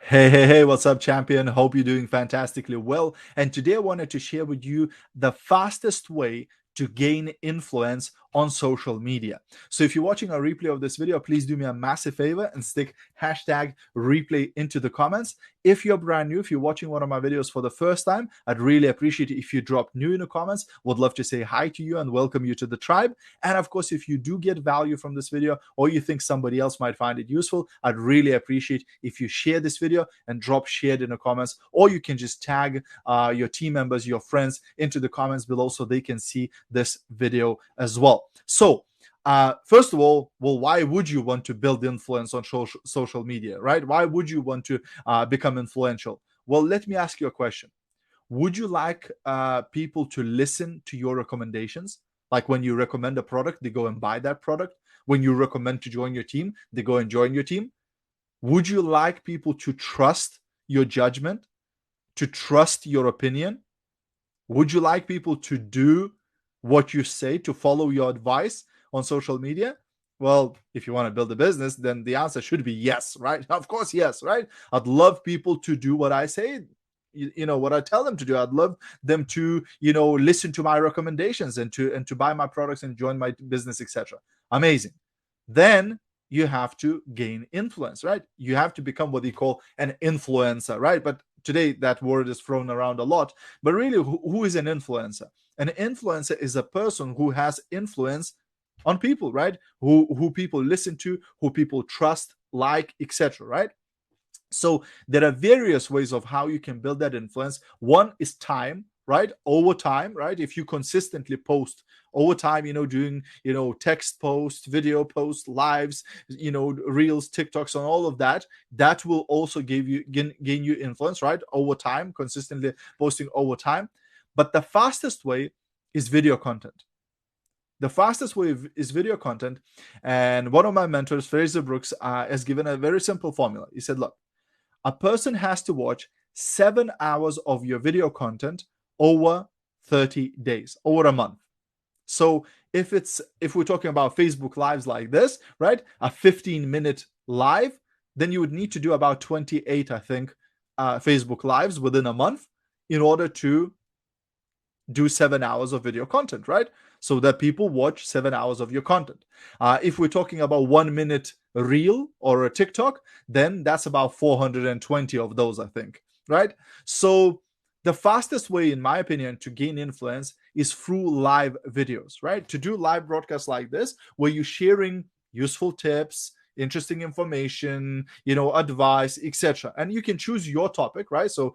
Hey, what's up, champion? Hope you're doing fantastically well. And today I wanted to share with you the fastest way to gain influence on social media. So if you're watching a replay of this video, please do me a massive favor and stick hashtag replay into the comments. If you're brand new, if you're watching one of my videos for the first time, I'd really appreciate it if you drop new in the comments. Would love to say hi to you and welcome you to the tribe. And of course, if you do get value from this video or you think somebody else might find it useful, I'd really appreciate if you share this video and drop shared in the comments, or you can just tag your team members, your friends into the comments below so they can see this video as well. So first of all, why would you want to build influence on social media, right? Why would you want to become influential? Well, let me ask you a question. Would you like people to listen to your recommendations? Like when you recommend a product, they go and buy that product. When you recommend to join your team, they go and join your team. Would you like people to trust your judgment, to trust your opinion? Would you like people to do what you say, to follow your advice on social media? Well, if you want to build a business, then the answer should be yes, right? Of course, yes, right? I'd love people to do what I say, what I tell them to do. I'd love them to, listen to my recommendations and to buy my products and join my business, etc. Amazing. Then you have to gain influence, right? You have to become what they call an influencer, right? But today that word is thrown around a lot. But really, who is an influencer? An influencer is a person who has influence on people, right? Who people listen to, who people trust, like, etc., right? So there are various ways of how you can build that influence. One is time, right? Over time, right? If you consistently post over time, doing, text posts, video posts, lives, reels, TikToks, and all of that, that will also gain you influence, right? Over time, consistently posting over time. But the fastest way is video content. The fastest way is video content. And one of my mentors, Fraser Brooks, has given a very simple formula. He said, look, a person has to watch 7 hours of your video content over 30 days, over a month. So if we're talking about Facebook lives like this, right, a 15-minute live, then you would need to do about 28, I think, Facebook lives within a month in order to do 7 hours of video content, right? So that people watch 7 hours of your content. If we're talking about 1 minute reel or a TikTok, then that's about 420 of those, I think, right? So the fastest way, in my opinion, to gain influence is through live videos, right? To do live broadcasts like this, where you're sharing useful tips, interesting information, advice, etc. And you can choose your topic, right? So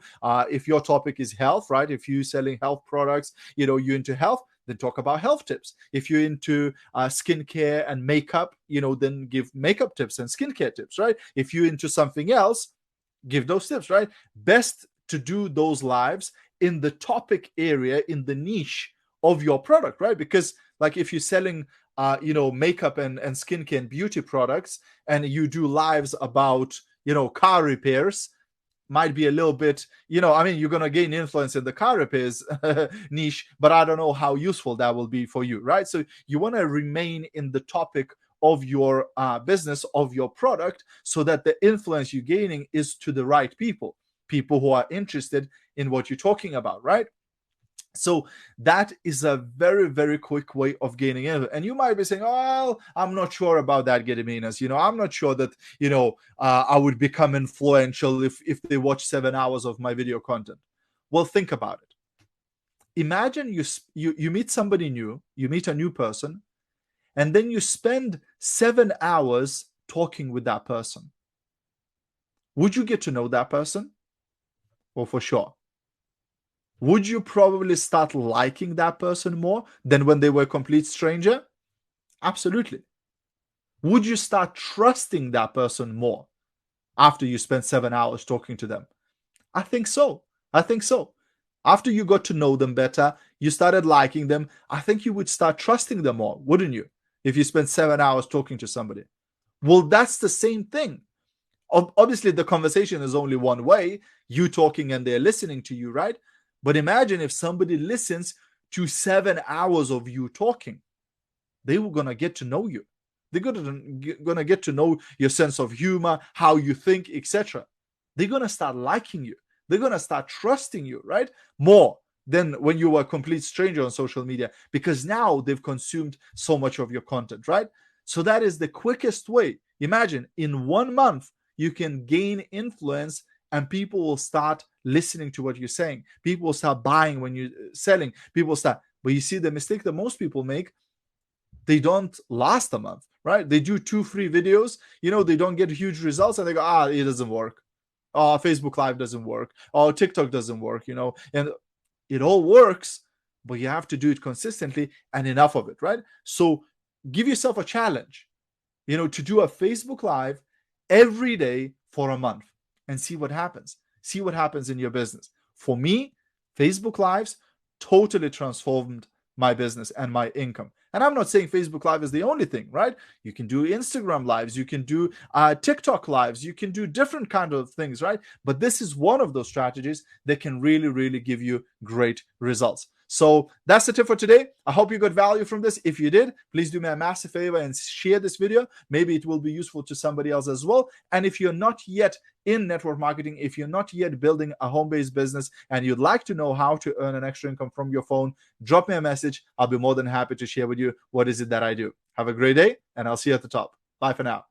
if your topic is health, right? If you're selling health products, you're into health, then talk about health tips. If you're into skincare and makeup, then give makeup tips and skincare tips, right? If you're into something else, give those tips, right? Best to do those lives in the topic area, in the niche of your product, right? Because like if you're selling makeup and skincare and beauty products, and you do lives about, car repairs, might be a little bit, you're going to gain influence in the car repairs niche, but I don't know how useful that will be for you, right? So you want to remain in the topic of your business, of your product, so that the influence you're gaining is to the right people who are interested in what you're talking about, right? So that is a very, very quick way of gaining it. And you might be saying, oh, well, I'm not sure about that, Gediminas. I'm not sure that, I would become influential if they watch 7 hours of my video content. Well, think about it. Imagine you meet somebody new, you meet a new person, and then you spend 7 hours talking with that person. Would you get to know that person? Well, for sure. Would you probably start liking that person more than when they were a complete stranger? Absolutely. Would you start trusting that person more after you spent 7 hours talking to them? I think so. After you got to know them better, you started liking them, I think you would start trusting them more, wouldn't you? If you spent 7 hours talking to somebody. Well, that's the same thing. Obviously, the conversation is only one way, you talking and they're listening to you, right? But imagine if somebody listens to 7 hours of you talking. They were going to get to know you. They're going to get to know your sense of humor, how you think, etc. they're going to start liking you. They're going to start trusting you, right? More than when you were a complete stranger on social media, because now they've consumed so much of your content, right? So that is the quickest way. Imagine in 1 month, you can gain influence and people will start listening to what you're saying. People will start buying when you're selling. People will start. But you see the mistake that most people make, they don't last a month, right? They do 2-3 videos, they don't get huge results and they go, it doesn't work. Oh, Facebook Live doesn't work. Oh, TikTok doesn't work, and it all works, but you have to do it consistently and enough of it, right? So give yourself a challenge, to do a Facebook Live every day for a month and see what happens. See what happens in your business. For me, Facebook Lives totally transformed my business and my income. And I'm not saying Facebook Live is the only thing, right? You can do Instagram Lives, you can do TikTok Lives, you can do different kind of things, right? But this is one of those strategies that can really, really give you great results. So that's the tip for today. I hope you got value from this. If you did, please do me a massive favor and share this video. Maybe it will be useful to somebody else as well. And if you're not yet in network marketing, if you're not yet building a home-based business and you'd like to know how to earn an extra income from your phone, drop me a message. I'll be more than happy to share with you what is it that I do. Have a great day, and I'll see you at the top. Bye for now.